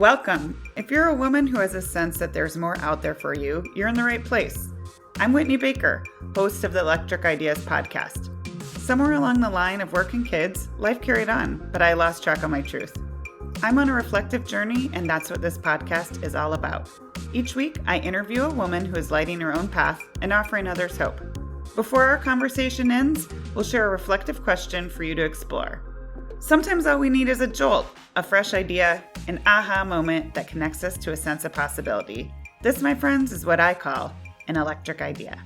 Welcome! If you're a woman who has a sense that there's more out there for you, you're in the right place. I'm Whitney Baker, host of the Electric Ideas podcast. Somewhere along the line of work and kids, life carried on, but I lost track of my truth. I'm on a reflective journey, and that's what this podcast is all about. Each week, I interview a woman who is lighting her own path and offering others hope. Before our conversation ends, we'll share a reflective question for you to explore. Sometimes all we need is a jolt, a fresh idea, an aha moment that connects us to a sense of possibility. This, my friends, is what I call an electric idea.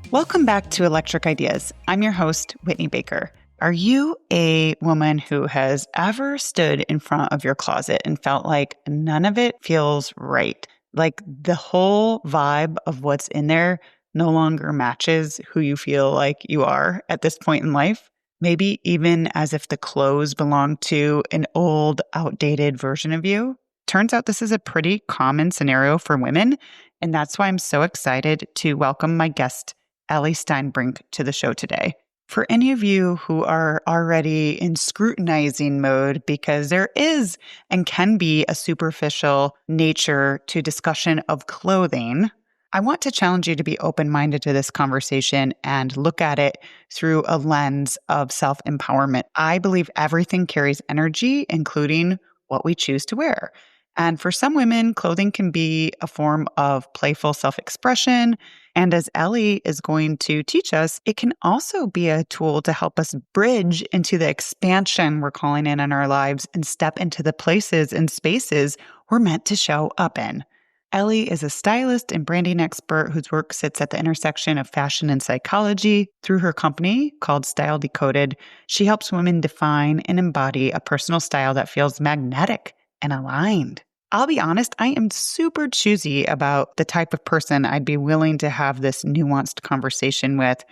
Welcome back to Electric Ideas. I'm your host, Whitney Baker. Are you a woman who has ever stood in front of your closet and felt like none of it feels right? Like the whole vibe of what's in there no longer matches who you feel like you are at this point in life? Maybe even as if the clothes belong to an old, outdated version of you. Turns out this is a pretty common scenario for women, and that's why I'm so excited to welcome my guest, Ellie Steinbrink, to the show today. For any of you who are already in scrutinizing mode, because there is and can be a superficial nature to discussion of clothing, I want to challenge you to be open-minded to this conversation and look at it through a lens of self-empowerment. I believe everything carries energy, including what we choose to wear. And for some women, clothing can be a form of playful self-expression. And as Ellie is going to teach us, it can also be a tool to help us bridge into the expansion we're calling in our lives and step into the places and spaces we're meant to show up in. Ellie is a stylist and branding expert whose work sits at the intersection of fashion and psychology. Through her company called Style Decoded, she helps women define and embody a personal style that feels magnetic and aligned. I'll be honest, I am super choosy about the type of person I'd be willing to have this nuanced conversation with.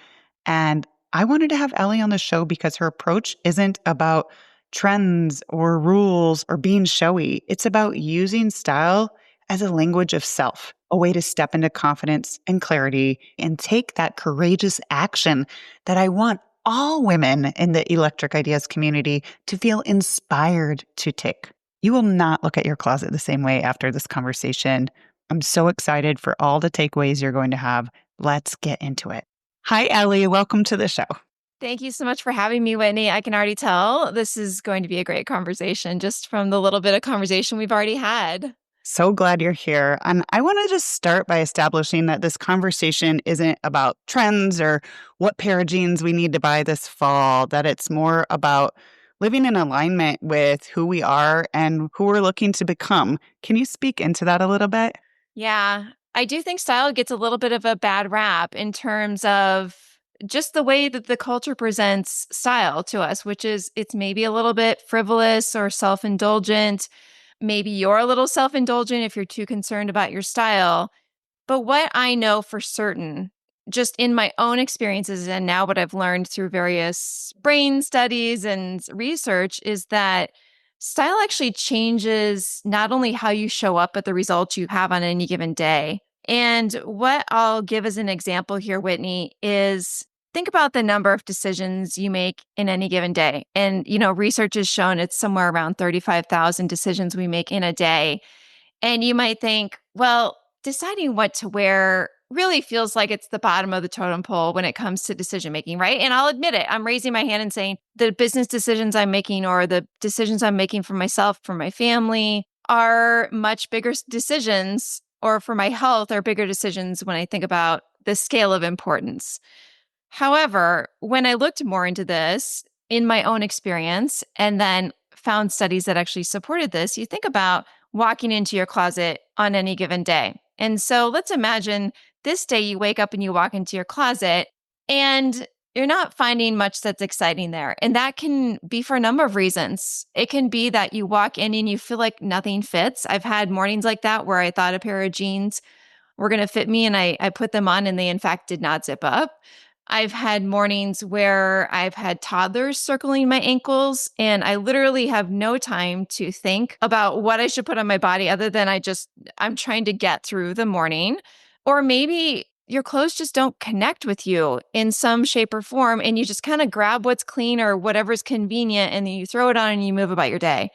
And I wanted to have Ellie on the show because her approach isn't about trends or rules or being showy. It's about using style as a language of self, a way to step into confidence and clarity and take that courageous action that I want all women in the Electric Ideas community to feel inspired to take. You will not look at your closet the same way after this conversation. I'm so excited for all the takeaways you're going to have. Let's get into it. Hi, Ellie. Welcome to the show. Thank you so much for having me, Whitney. I can already tell this is going to be a great conversation just from the little bit of conversation we've already had. So glad you're here. And I want to just start by establishing that this conversation isn't about trends or what pair of jeans we need to buy this fall, that it's more about living in alignment with who we are and who we're looking to become. Can you speak into that a little bit? Yeah, I do think style gets a little bit of a bad rap in terms of just the way that the culture presents style to us, which is it's maybe a little bit frivolous or self-indulgent. Maybe you're a little self-indulgent if you're too concerned about your style. But what I know for certain, just in my own experiences and now what I've learned through various brain studies and research, is that style actually changes not only how you show up, but the results you have on any given day. And what I'll give as an example here, Whitney, is think about the number of decisions you make in any given day. And, research has shown it's somewhere around 35,000 decisions we make in a day. And you might think, well, deciding what to wear really feels like it's the bottom of the totem pole when it comes to decision making, right? And I'll admit it. I'm raising my hand and saying the business decisions I'm making or the decisions I'm making for myself, for my family, are much bigger decisions, or for my health are bigger decisions when I think about the scale of importance. However, when I looked more into this in my own experience and then found studies that actually supported this, you think about walking into your closet on any given day. And so let's imagine this day you wake up and you walk into your closet and you're not finding much that's exciting there. And that can be for a number of reasons. It can be that you walk in and you feel like nothing fits. I've had mornings like that where I thought a pair of jeans were going to fit me and I put them on and they in fact did not zip up. I've had mornings where I've had toddlers circling my ankles and I literally have no time to think about what I should put on my body other than I'm trying to get through the morning. Or maybe your clothes just don't connect with you in some shape or form and you just kind of grab what's clean or whatever's convenient and then you throw it on and you move about your day.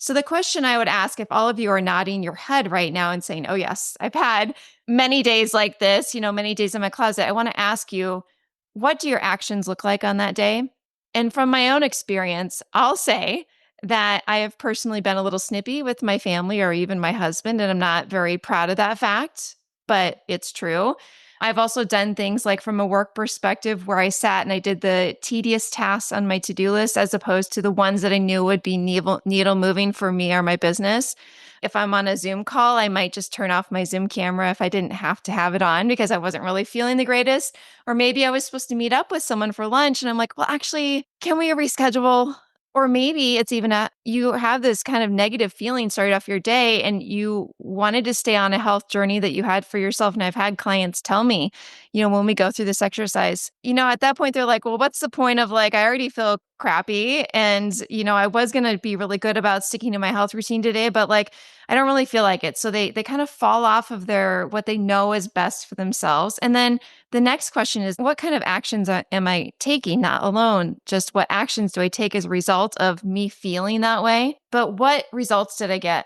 So the question I would ask, if all of you are nodding your head right now and saying, oh, yes, I've had many days like this, many days in my closet, I want to ask you, what do your actions look like on that day? And from my own experience, I'll say that I have personally been a little snippy with my family or even my husband, and I'm not very proud of that fact, but it's true. I've also done things like from a work perspective where I sat and I did the tedious tasks on my to-do list as opposed to the ones that I knew would be needle moving for me or my business. If I'm on a Zoom call, I might just turn off my Zoom camera if I didn't have to have it on because I wasn't really feeling the greatest. Or maybe I was supposed to meet up with someone for lunch and I'm like, well, actually, can we reschedule? Or maybe it's even you have this kind of negative feeling started off your day and you wanted to stay on a health journey that you had for yourself. And I've had clients tell me, when we go through this exercise, at that point, they're like, well, what's the point of like, I already feel crappy. And, I was going to be really good about sticking to my health routine today, but like, I don't really feel like it. So they kind of fall off of what they know is best for themselves. And then the next question is, what kind of actions am I taking? Not alone, just what actions do I take as a result of me feeling that way? But what results did I get?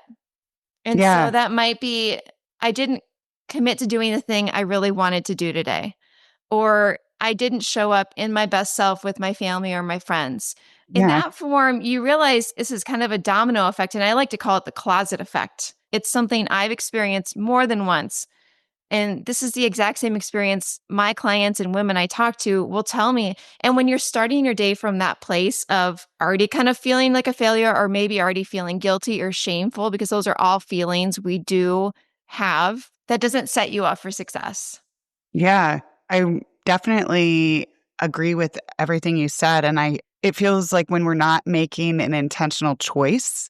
And so Yeah. that might be, I didn't commit to doing the thing I really wanted to do today, or I didn't show up in my best self with my family or my friends. In Yeah. that form, you realize this is kind of a domino effect, and I like to call it the closet effect. It's something I've experienced more than once. And this is the exact same experience my clients and women I talk to will tell me. And when you're starting your day from that place of already kind of feeling like a failure, or maybe already feeling guilty or shameful, because those are all feelings we do have, that doesn't set you up for success. Yeah. I definitely agree with everything you said. And it feels like when we're not making an intentional choice,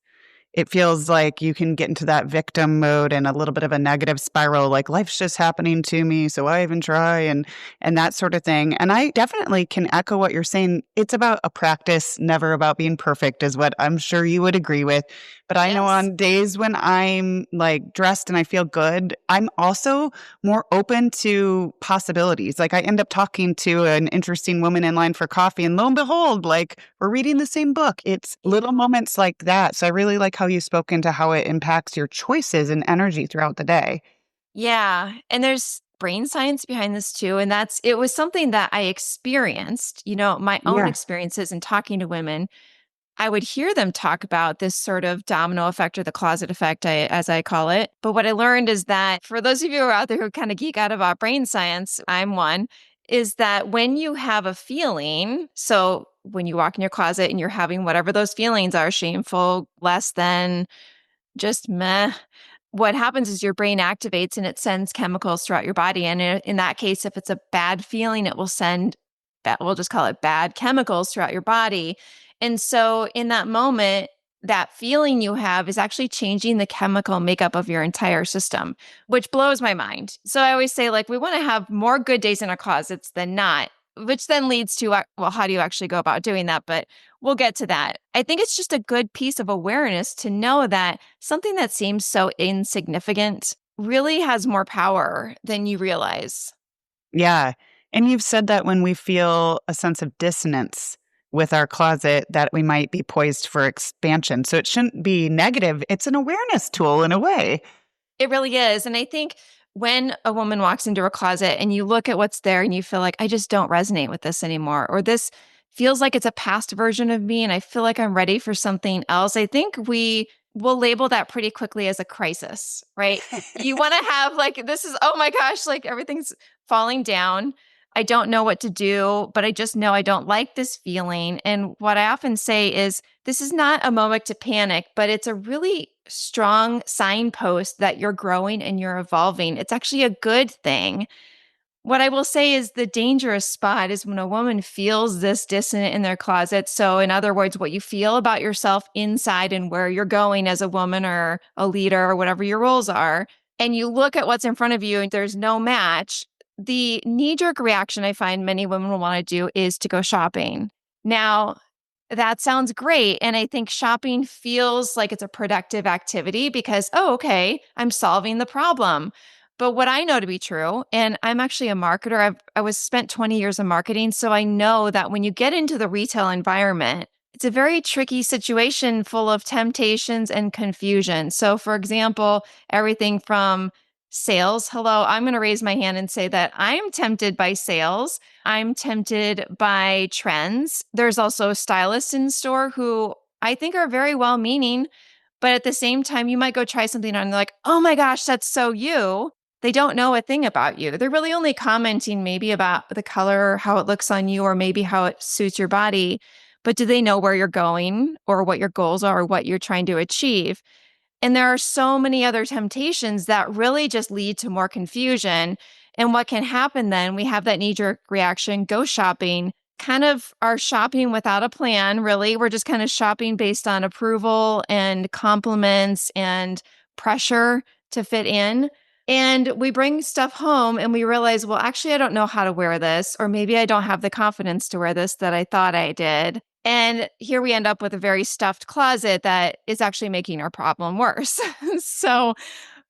it feels like you can get into that victim mode and a little bit of a negative spiral, like life's just happening to me, so I even try and that sort of thing. And I definitely can echo what you're saying. It's about a practice, never about being perfect, is what I'm sure you would agree with. But I know Yes. on days when I'm like dressed and I feel good, I'm also more open to possibilities. Like I end up talking to an interesting woman in line for coffee, and lo and behold, like we're reading the same book. It's little moments like that. So I really like how you spoke into how it impacts your choices and energy throughout the day. Yeah. And there's brain science behind this too. And it was something that I experienced, my own Yeah. experiences in talking to women. I would hear them talk about this sort of domino effect or the closet effect, as I call it. But what I learned is that for those of you who are out there who kind of geek out about brain science, I'm one, is that when you have a feeling, so when you walk in your closet and you're having whatever those feelings are, shameful, less than, just meh, what happens is your brain activates and it sends chemicals throughout your body. And in that case, if it's a bad feeling, it will send, we'll just call it bad chemicals throughout your body. And so in that moment, that feeling you have is actually changing the chemical makeup of your entire system, which blows my mind. So I always say, like, we want to have more good days in our closets than not, which then leads to, well, how do you actually go about doing that? But we'll get to that. I think it's just a good piece of awareness to know that something that seems so insignificant really has more power than you realize. Yeah. And you've said that when we feel a sense of dissonance with our closet, that we might be poised for expansion. So it shouldn't be negative. It's an awareness tool in a way. It really is. And I think when a woman walks into a closet and you look at what's there and you feel like, I just don't resonate with this anymore, or this feels like it's a past version of me and I feel like I'm ready for something else, I think we will label that pretty quickly as a crisis, right? You want to have like, this is, oh my gosh, like everything's falling down. I don't know what to do, but I just know I don't like this feeling. And what I often say is, this is not a moment to panic, but it's a really strong signpost that you're growing and you're evolving. It's actually a good thing. What I will say is the dangerous spot is when a woman feels this dissonant in their closet. So, in other words, what you feel about yourself inside and where you're going as a woman or a leader or whatever your roles are, and you look at what's in front of you and there's no match. The knee jerk reaction I find many women will want to do is to go shopping. Now, that sounds great. And I think shopping feels like it's a productive activity because, oh, okay, I'm solving the problem. But what I know to be true, and I'm actually a marketer, I was spent 20 years in marketing. So I know that when you get into the retail environment, it's a very tricky situation full of temptations and confusion. So, for example, everything from sales. Hello, I'm going to raise my hand and say that I'm tempted by sales. I'm tempted by trends. There's also stylists in store who I think are very well meaning, but at the same time, you might go try something on and they're like, oh my gosh, that's so you. They don't know a thing about you. They're really only commenting maybe about the color, how it looks on you, or maybe how it suits your body. But do they know where you're going or what your goals are or what you're trying to achieve? And there are so many other temptations that really just lead to more confusion. And what can happen then, we have that knee jerk reaction, go shopping, kind of are shopping without a plan, really. We're just kind of shopping based on approval and compliments and pressure to fit in. And we bring stuff home and we realize, well, actually, I don't know how to wear this, or maybe I don't have the confidence to wear this that I thought I did. And here we end up with a very stuffed closet that is actually making our problem worse. So,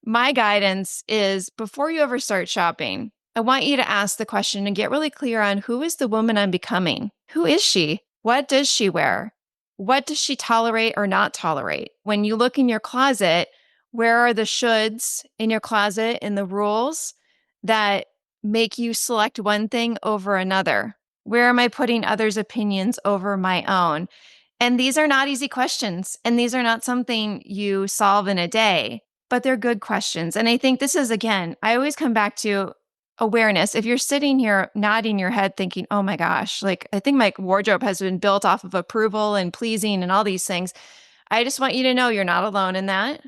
my guidance is before you ever start shopping, I want you to ask the question and get really clear on who is the woman I'm becoming? Who is she? What does she wear? What does she tolerate or not tolerate? When you look in your closet, where are the shoulds in your closet and the rules that make you select one thing over another? Where am I putting others' opinions over my own? And these are not easy questions, and these are not something you solve in a day, but they're good questions. And I think this is, again, I always come back to awareness. If you're sitting here nodding your head thinking, oh my gosh, like I think my wardrobe has been built off of approval and pleasing and all these things, I just want you to know you're not alone in that.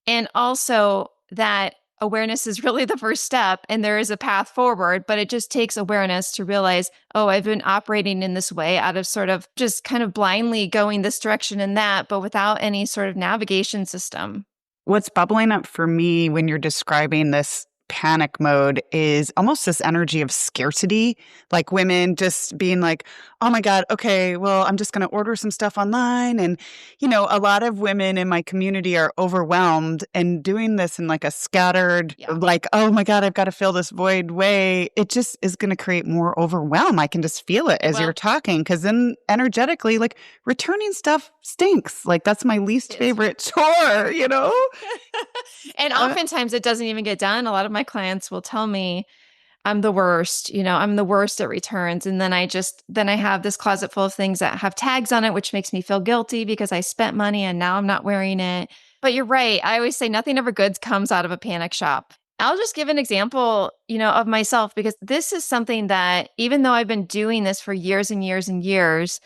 And also that awareness is really the first step and there is a path forward, but it just takes awareness to realize, oh, I've been operating in this way out of sort of just kind of blindly going this direction and that, but without any sort of navigation system. What's bubbling up for me when you're describing this panic mode is almost this energy of scarcity, like women just being like, oh my God, okay, well, I'm just going to order some stuff online. And, a lot of women in my community are overwhelmed and doing this in like a scattered, like, oh my God, I've got to fill this void way. It just is going to create more overwhelm. I can just feel it as you're talking, because then energetically, like returning stuff stinks. Like that's my least favorite chore, And oftentimes it doesn't even get done. A lot of my clients will tell me I'm the worst, I'm the worst at returns. And then I have this closet full of things that have tags on it, which makes me feel guilty because I spent money and now I'm not wearing it. But you're right. I always say nothing ever good comes out of a panic shop. I'll just give an example, of myself, because this is something that even though I've been doing this for years and years and years,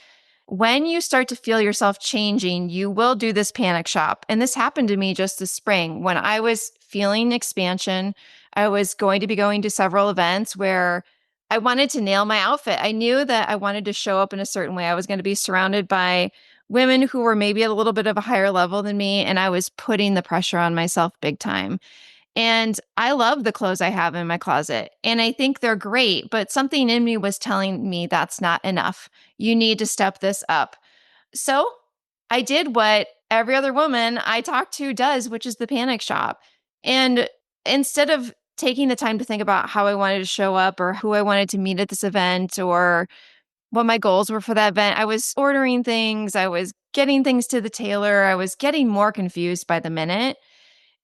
when you start to feel yourself changing, you will do this panic shop. And this happened to me just this spring when I was feeling expansion. I was going to be going to several events where I wanted to nail my outfit. I knew that I wanted to show up in a certain way. I was going to be surrounded by women who were maybe at a little bit of a higher level than me, and I was putting the pressure on myself big time. And I love the clothes I have in my closet, and I think they're great, but something in me was telling me that's not enough. You need to step this up. So I did what every other woman I talk to does, which is the panic shop. And instead of taking the time to think about how I wanted to show up or who I wanted to meet at this event or what my goals were for that event, I was ordering things, I was getting things to the tailor, I was getting more confused by the minute.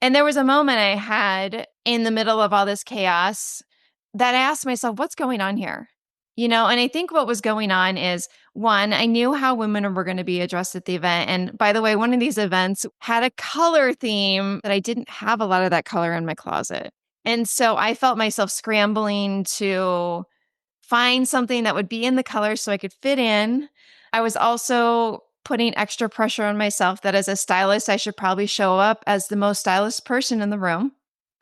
And there was a moment I had in the middle of all this chaos that I asked myself, what's going on here? And I think what was going on is one, I knew how women were going to be addressed at the event. And by the way, one of these events had a color theme that I didn't have a lot of that color in my closet. And so I felt myself scrambling to find something that would be in the color so I could fit in. I was also putting extra pressure on myself that as a stylist, I should probably show up as the most stylish person in the room.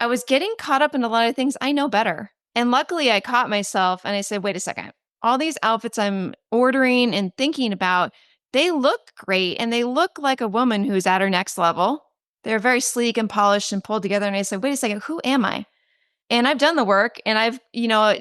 I was getting caught up in a lot of things I know better. And luckily, I caught myself and I said, wait a second. All these outfits I'm ordering and thinking about, they look great and they look like a woman who's at her next level. They're very sleek and polished and pulled together. And I said, wait a second, who am I? And I've done the work and I've,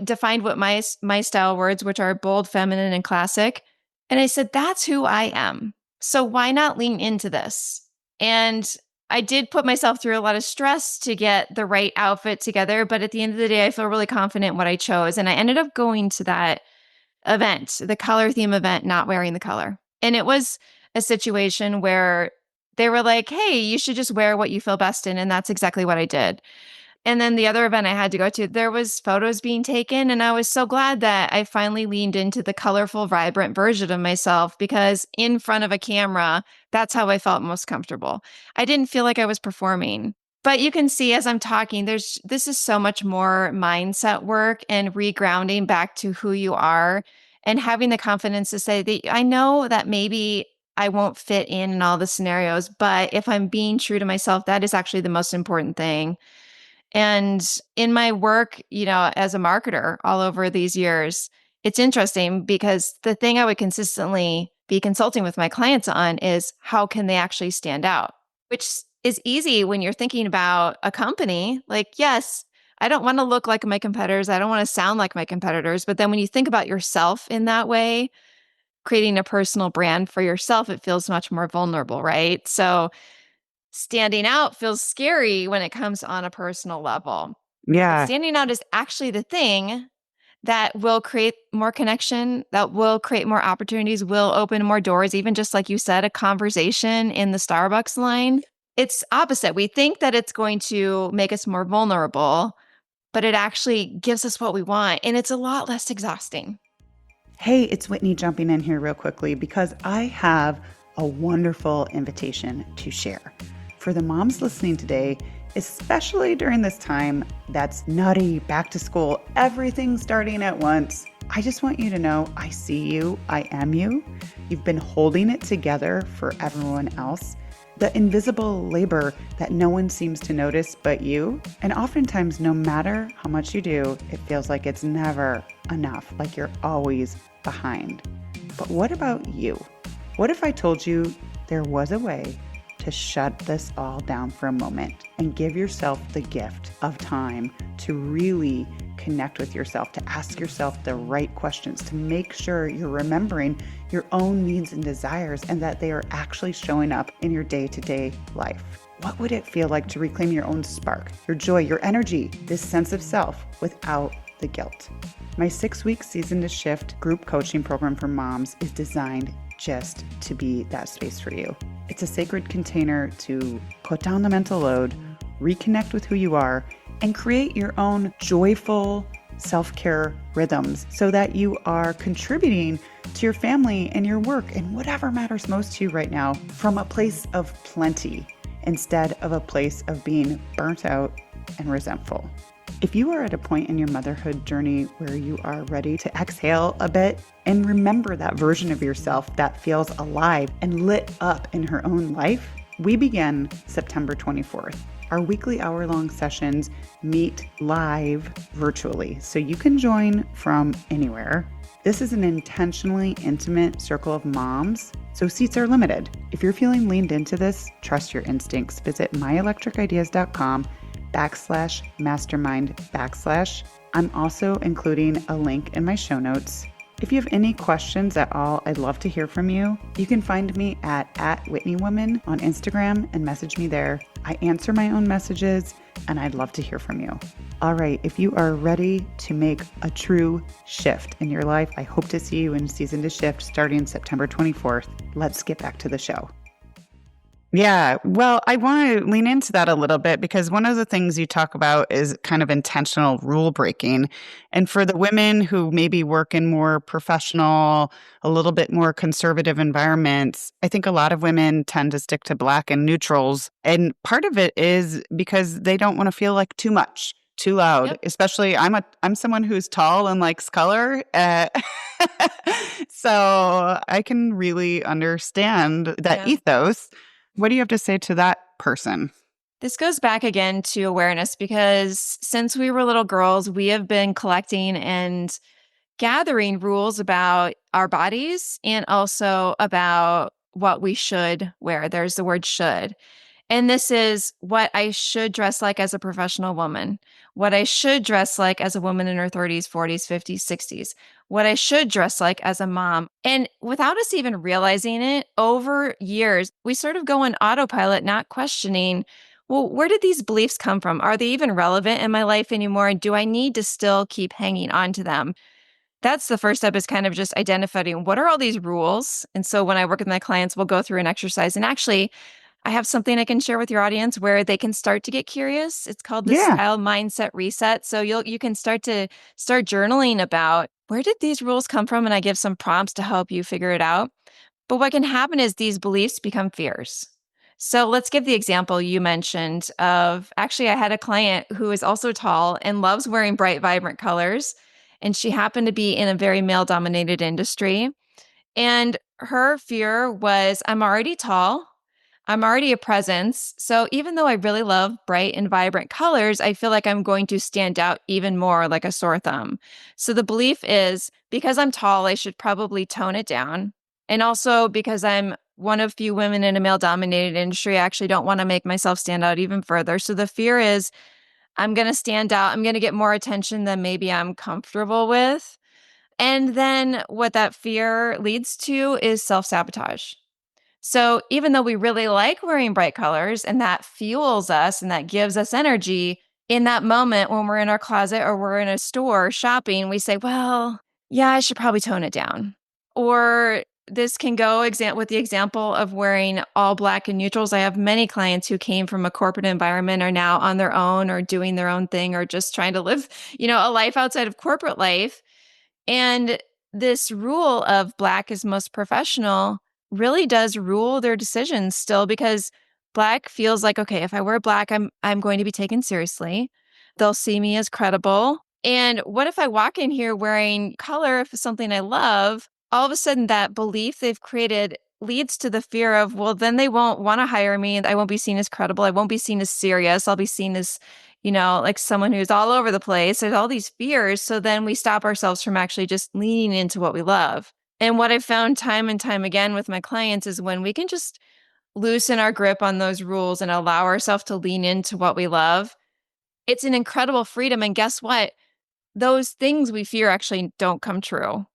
defined what my style words, which are bold, feminine, and classic. And I said, that's who I am. So why not lean into this? And I did put myself through a lot of stress to get the right outfit together. But at the end of the day, I feel really confident in what I chose. And I ended up going to that event, the color theme event, not wearing the color. And it was a situation where they were like, hey, you should just wear what you feel best in. And that's exactly what I did. And then the other event I had to go to, there was photos being taken, and I was so glad that I finally leaned into the colorful, vibrant version of myself because in front of a camera, that's how I felt most comfortable. I didn't feel like I was performing. But you can see as I'm talking, this is so much more mindset work and regrounding back to who you are and having the confidence to say that I know that maybe I won't fit in all the scenarios, but if I'm being true to myself, that is actually the most important thing. And in my work, as a marketer all over these years, it's interesting because the thing I would consistently be consulting with my clients on is how can they actually stand out, which is easy when you're thinking about a company. Like, yes, I don't want to look like my competitors. I don't want to sound like my competitors. But then when you think about yourself in that way, creating a personal brand for yourself, it feels much more vulnerable, right? So standing out feels scary when it comes on a personal level. But Yeah. standing out is actually the thing that will create more connection, that will create more opportunities, will open more doors, even just like you said, a conversation in the Starbucks line. It's opposite. We think that it's going to make us more vulnerable, but it actually gives us what we want. And it's a lot less exhausting. Hey, it's Whitney jumping in here real quickly because I have a wonderful invitation to share. For the moms listening today, especially during this time that's nutty, back to school, everything starting at once, I just want you to know I see you, I am you. You've been holding it together for everyone else. The invisible labor that no one seems to notice but you. And oftentimes, no matter how much you do, it feels like it's never enough, like you're always behind. But what about you? What if I told you there was a way to shut this all down for a moment and give yourself the gift of time to really connect with yourself, to ask yourself the right questions, to make sure you're remembering your own needs and desires and that they are actually showing up in your day-to-day life? What would it feel like to reclaim your own spark, your joy, your energy, this sense of self without the guilt? My 6-week Season to Shift group coaching program for moms is designed just to be that space for you. It's a sacred container to put down the mental load, reconnect with who you are, and create your own joyful self-care rhythms so that you are contributing to your family and your work and whatever matters most to you right now from a place of plenty instead of a place of being burnt out and resentful. If you are at a point in your motherhood journey where you are ready to exhale a bit and remember that version of yourself that feels alive and lit up in her own life, we begin September 24th. Our weekly hour-long sessions meet live virtually, so you can join from anywhere. This is an intentionally intimate circle of moms, so seats are limited. If you're feeling leaned into this, trust your instincts. Visit myelectricideas.com/mastermind/. I'm also including a link in my show notes. If you have any questions at all, I'd love to hear from you. You can find me at @WhitneyWoman on Instagram and message me there. I answer my own messages and I'd love to hear from you. All right, if you are ready to make a true shift in your life, I hope to see you in Season to Shift starting September 24th. Let's get back to the show. Yeah, well, I want to lean into that a little bit because one of the things you talk about is kind of intentional rule breaking. And for the women who maybe work in more professional, a little bit more conservative environments, I think a lot of women tend to stick to black and neutrals. And part of it is because they don't want to feel like too much, too loud. Yep. Especially I'm someone who's tall and likes color. So I can really understand that ethos. What do you have to say to that person? This goes back again to awareness because since we were little girls, we have been collecting and gathering rules about our bodies and also about what we should wear. There's the word should. And this is what I should dress like as a professional woman, what I should dress like as a woman in her 30s, 40s, 50s, 60s, what I should dress like as a mom. And without us even realizing it, over years, we sort of go on autopilot, not questioning, well, where did these beliefs come from? Are they even relevant in my life anymore? And do I need to still keep hanging on to them? That's the first step, is kind of just identifying what are all these rules. And so when I work with my clients, we'll go through an exercise. And actually, I have something I can share with your audience where they can start to get curious. It's called the Yeah. style mindset reset. So you can start journaling about, where did these rules come from? And I give some prompts to help you figure it out. But what can happen is these beliefs become fears. So let's give the example you mentioned of, actually, I had a client who is also tall and loves wearing bright, vibrant colors. And she happened to be in a very male dominated industry. And her fear was, I'm already tall. I'm already a presence. So even though I really love bright and vibrant colors, I feel like I'm going to stand out even more like a sore thumb. So the belief is, because I'm tall, I should probably tone it down. And also because I'm one of few women in a male dominated industry, I actually don't want to make myself stand out even further. So the fear is, I'm going to stand out. I'm going to get more attention than maybe I'm comfortable with. And then what that fear leads to is self sabotage. So even though we really like wearing bright colors and that fuels us and that gives us energy, in that moment when we're in our closet or we're in a store shopping, we say, well, yeah, I should probably tone it down. Or this can go with the example of wearing all black and neutrals. I have many clients who came from a corporate environment, are now on their own or doing their own thing, or just trying to live, a life outside of corporate life. And this rule of black is most professional really does rule their decisions still, because black feels like, okay, if I wear black, I'm going to be taken seriously. They'll see me as credible. And what if I walk in here wearing color, if it's something I love, all of a sudden that belief they've created leads to the fear of, well, then they won't want to hire me and I won't be seen as credible. I won't be seen as serious. I'll be seen as, like someone who's all over the place. There's all these fears. So then we stop ourselves from actually just leaning into what we love. And what I've found time and time again with my clients is when we can just loosen our grip on those rules and allow ourselves to lean into what we love, it's an incredible freedom. And guess what? Those things we fear actually don't come true.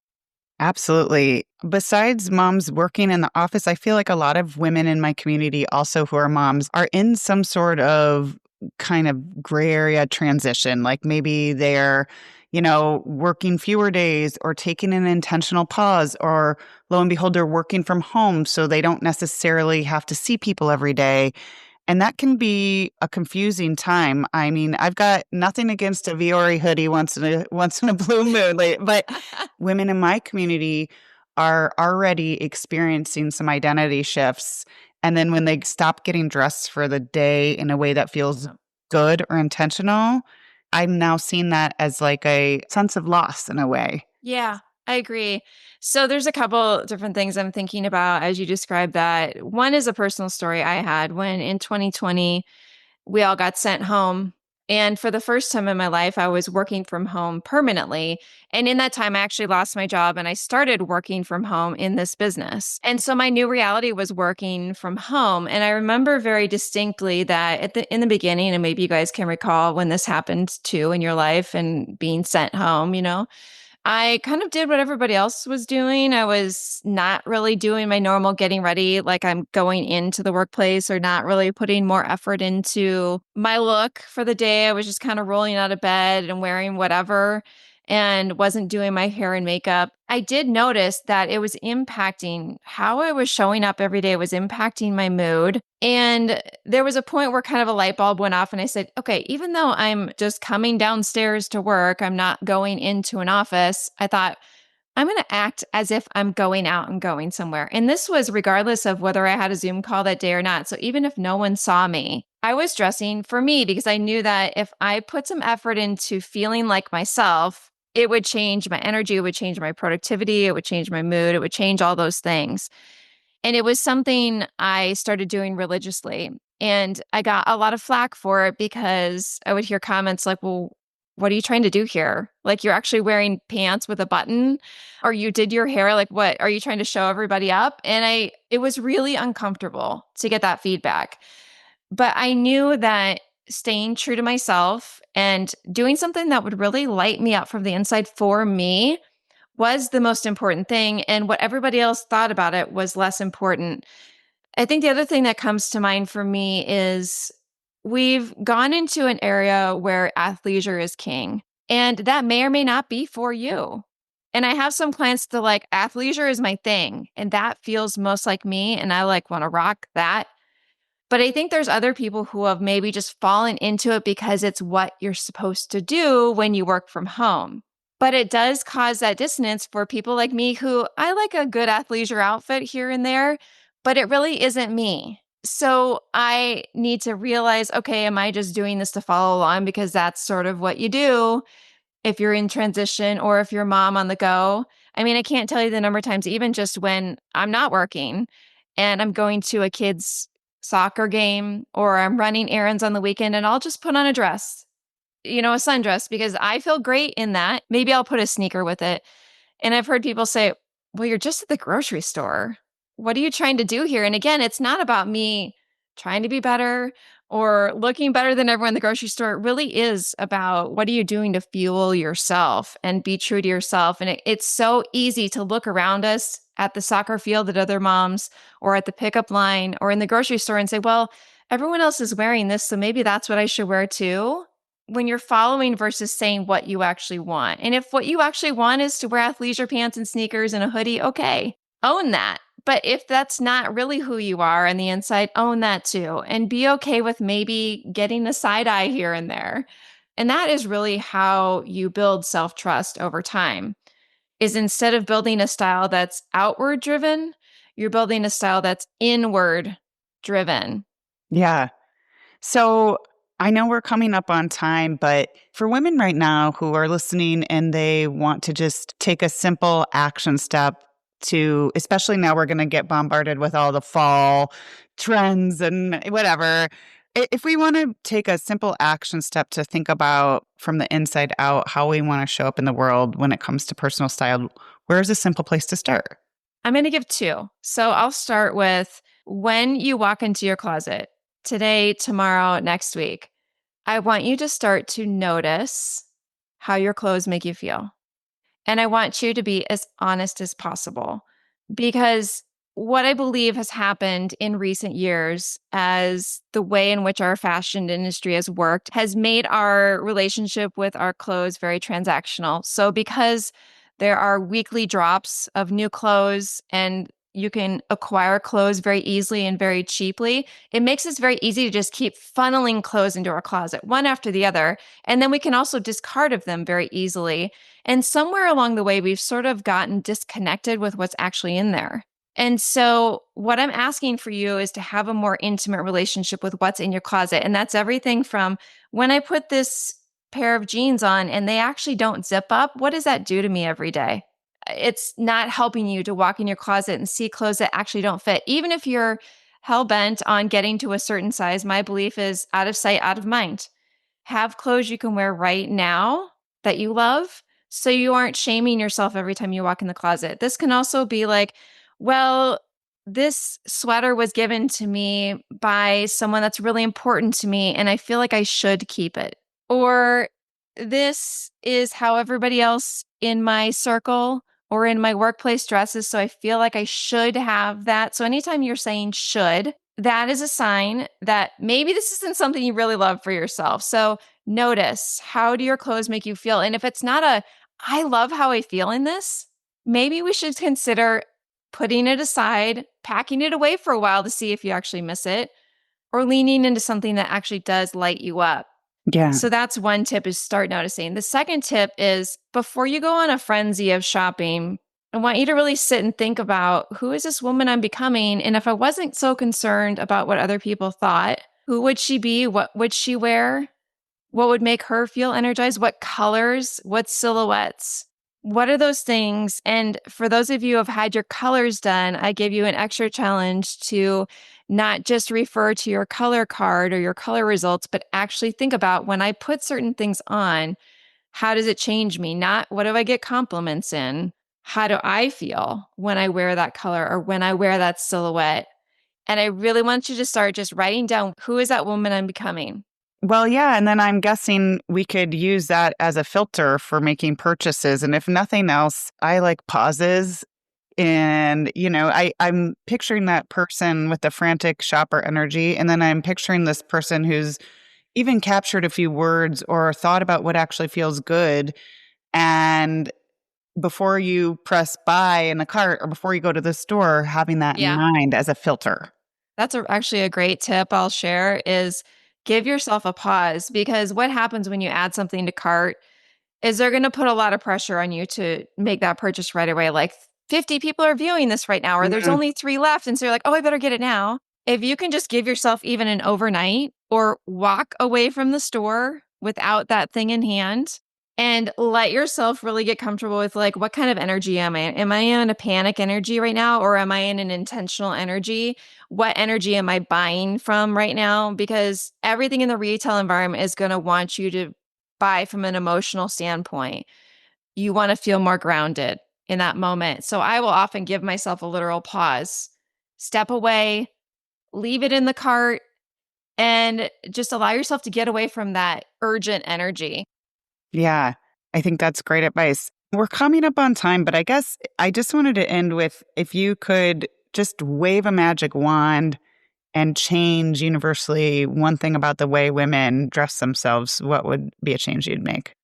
Absolutely. Besides moms working in the office, I feel like a lot of women in my community also who are moms are in some sort of kind of gray area transition. Like maybe they're, working fewer days or taking an intentional pause, or lo and behold, they're working from home. So they don't necessarily have to see people every day. And that can be a confusing time. I mean, I've got nothing against a Viore hoodie once in a blue moon, but women in my community are already experiencing some identity shifts. And then when they stop getting dressed for the day in a way that feels good or intentional, I'm now seeing that as like a sense of loss in a way. Yeah, I agree. So there's a couple different things I'm thinking about as you describe that. One is a personal story I had when in 2020, we all got sent home. And for the first time in my life, I was working from home permanently. And in that time, I actually lost my job and I started working from home in this business. And so my new reality was working from home. And I remember very distinctly that in the beginning, and maybe you guys can recall when this happened too in your life and being sent home, I kind of did what everybody else was doing. I was not really doing my normal getting ready, like I'm going into the workplace, or not really putting more effort into my look for the day. I was just kind of rolling out of bed and wearing whatever, and wasn't doing my hair and makeup. I did notice that it was impacting how I was showing up every day. It was impacting my mood. And there was a point where kind of a light bulb went off and I said, okay, even though I'm just coming downstairs to work, I'm not going into an office. I thought, I'm going to act as if I'm going out and going somewhere. And this was regardless of whether I had a Zoom call that day or not. So even if no one saw me, I was dressing for me, because I knew that if I put some effort into feeling like myself, it would change my energy, it would change my productivity, it would change my mood, it would change all those things. And it was something I started doing religiously. And I got a lot of flack for it, because I would hear comments like, well, what are you trying to do here? Like, you're actually wearing pants with a button, or you did your hair. Like, what are you trying to show everybody up? And it was really uncomfortable to get that feedback. But I knew that staying true to myself and doing something that would really light me up from the inside for me was the most important thing. And what everybody else thought about it was less important. I think the other thing that comes to mind for me is we've gone into an area where athleisure is king, and that may or may not be for you. And I have some clients that like athleisure is my thing, and that feels most like me, and I like want to rock that. But I think there's other people who have maybe just fallen into it because it's what you're supposed to do when you work from home. But it does cause that dissonance for people like me who I like a good athleisure outfit here and there, but it really isn't me. So I need to realize, okay, am I just doing this to follow along because that's sort of what you do if you're in transition or if you're a mom on the go? I mean, I can't tell you the number of times, even just when I'm not working and I'm going to a kid's soccer game or I'm running errands on the weekend, and I'll just put on a dress, a sundress, because I feel great in that. Maybe I'll put a sneaker with it. And I've heard people say, well, you're just at the grocery store. What are you trying to do here? And again, it's not about me trying to be better or looking better than everyone in the grocery store. It really is about what are you doing to fuel yourself and be true to yourself. And it's so easy to look around us at the soccer field at other moms or at the pickup line or in the grocery store and say, well, everyone else is wearing this, so maybe that's what I should wear too. When you're following versus saying what you actually want. And if what you actually want is to wear athleisure pants and sneakers and a hoodie, okay, own that. But if that's not really who you are on the inside, own that too. And be okay with maybe getting a side eye here and there. And that is really how you build self-trust over time, is instead of building a style that's outward driven, you're building a style that's inward driven. Yeah. So I know we're coming up on time, but for women right now who are listening and they want to just take a simple action step to, especially now we're going to get bombarded with all the fall trends and whatever. If we want to take a simple action step to think about from the inside out how we want to show up in the world when it comes to personal style, where's a simple place to start? I'm going to give two. So I'll start with when you walk into your closet today, tomorrow, next week, I want you to start to notice how your clothes make you feel. And I want you to be as honest as possible, because what I believe has happened in recent years as the way in which our fashion industry has worked has made our relationship with our clothes very transactional. So because there are weekly drops of new clothes and you can acquire clothes very easily and very cheaply, it makes it very easy to just keep funneling clothes into our closet, one after the other. And then we can also discard of them very easily. And somewhere along the way, we've sort of gotten disconnected with what's actually in there. And so, what I'm asking for you is to have a more intimate relationship with what's in your closet. And that's everything from when I put this pair of jeans on and they actually don't zip up, what does that do to me every day? It's not helping you to walk in your closet and see clothes that actually don't fit. Even if you're hell bent on getting to a certain size, my belief is out of sight, out of mind. Have clothes you can wear right now that you love, so you aren't shaming yourself every time you walk in the closet. This can also be like, well, this sweater was given to me by someone that's really important to me, and I feel like I should keep it. Or this is how everybody else in my circle or in my workplace dresses, so I feel like I should have that. So anytime you're saying should, that is a sign that maybe this isn't something you really love for yourself. So notice, how do your clothes make you feel? And if it's not I love how I feel in this, maybe we should consider putting it aside, packing it away for a while to see if you actually miss it, or leaning into something that actually does light you up. Yeah. So that's one tip, is start noticing. The second tip is, before you go on a frenzy of shopping, I want you to really sit and think about, who is this woman I'm becoming? And if I wasn't so concerned about what other people thought, who would she be? What would she wear? What would make her feel energized? What colors? What silhouettes? What are those things? And for those of you who have had your colors done, I give you an extra challenge to not just refer to your color card or your color results, but actually think about, when I put certain things on, how does it change me? Not what do I get compliments in? How do I feel when I wear that color or when I wear that silhouette? And I really want you to start just writing down, who is that woman I'm becoming? Well, yeah. And then I'm guessing we could use that as a filter for making purchases. And if nothing else, I like pauses. And, I'm picturing that person with the frantic shopper energy. And then I'm picturing this person who's even captured a few words or thought about what actually feels good. And before you press buy in the cart or before you go to the store, having that in Yeah. mind as a filter. That's actually a great tip I'll share is give yourself a pause, because what happens when you add something to cart is they're going to put a lot of pressure on you to make that purchase right away. Like 50 people are viewing this right now, or there's Mm, only 3 left. And so you're like, oh, I better get it now. If you can just give yourself even an overnight or walk away from the store without that thing in hand and let yourself really get comfortable with like, what kind of energy am I in? Am I in a panic energy right now? Or am I in an intentional energy? What energy am I buying from right now? Because everything in the retail environment is going to want you to buy from an emotional standpoint. You want to feel more grounded in that moment. So I will often give myself a literal pause, step away, leave it in the cart, and just allow yourself to get away from that urgent energy. yeah, I think that's great advice. We're coming up on time, but I guess I just wanted to end with if you could just wave a magic wand and change universally one thing about the way women dress themselves, what would be a change you'd make?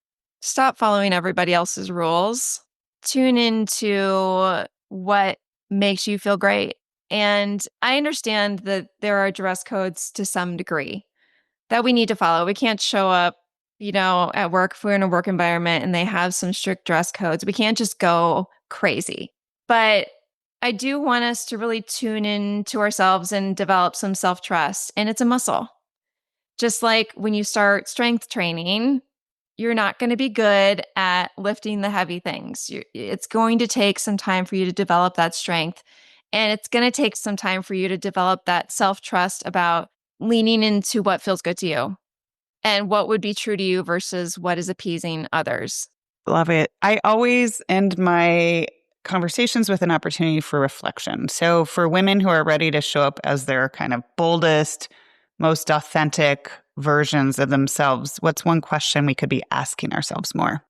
Stop following everybody else's rules. Tune into what makes you feel great. And I understand that there are dress codes to some degree that we need to follow. We can't show up, at work if we're in a work environment and they have some strict dress codes. We can't just go crazy. But I do want us to really tune in to ourselves and develop some self-trust. And it's a muscle. Just like when you start strength training, you're not going to be good at lifting the heavy things. It's going to take some time for you to develop that strength. And it's going to take some time for you to develop that self-trust about leaning into what feels good to you and what would be true to you versus what is appeasing others. Love it. I always end my conversations with an opportunity for reflection. So, for women who are ready to show up as their kind of boldest, most authentic versions of themselves, what's one question we could be asking ourselves more?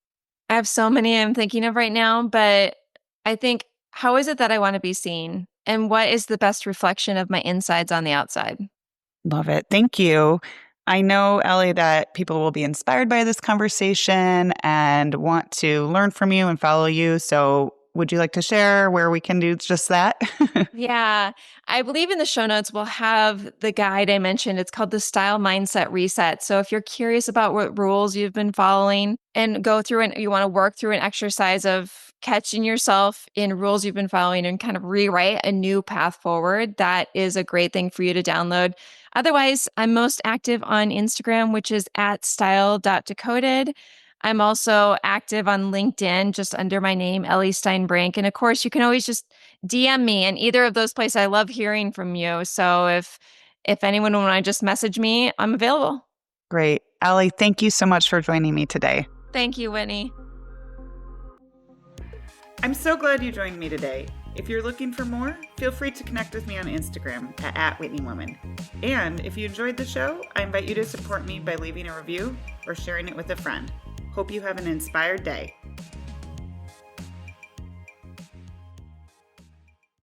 I have so many I'm thinking of right now, but I think, how is it that I want to be seen? And what is the best reflection of my insides on the outside? Love it. Thank you. I know, Ellie, that people will be inspired by this conversation and want to learn from you and follow you. So, would you like to share where we can do just that? Yeah, I believe in the show notes we'll have the guide I mentioned. It's called the Style Mindset Reset. So if you're curious about what rules you've been following and go through and you want to work through an exercise of catching yourself in rules you've been following and kind of rewrite a new path forward, that is a great thing for you to download. Otherwise, I'm most active on Instagram, which is at style.decoded. I'm also active on LinkedIn, just under my name, Ellie Steinbrink. And of course, you can always just DM me in either of those places. I love hearing from you. So if anyone want to just message me, I'm available. Great. Ellie, thank you so much for joining me today. Thank you, Whitney. I'm so glad you joined me today. If you're looking for more, feel free to connect with me on Instagram at @WhitneyWoman. And if you enjoyed the show, I invite you to support me by leaving a review or sharing it with a friend. Hope you have an inspired day.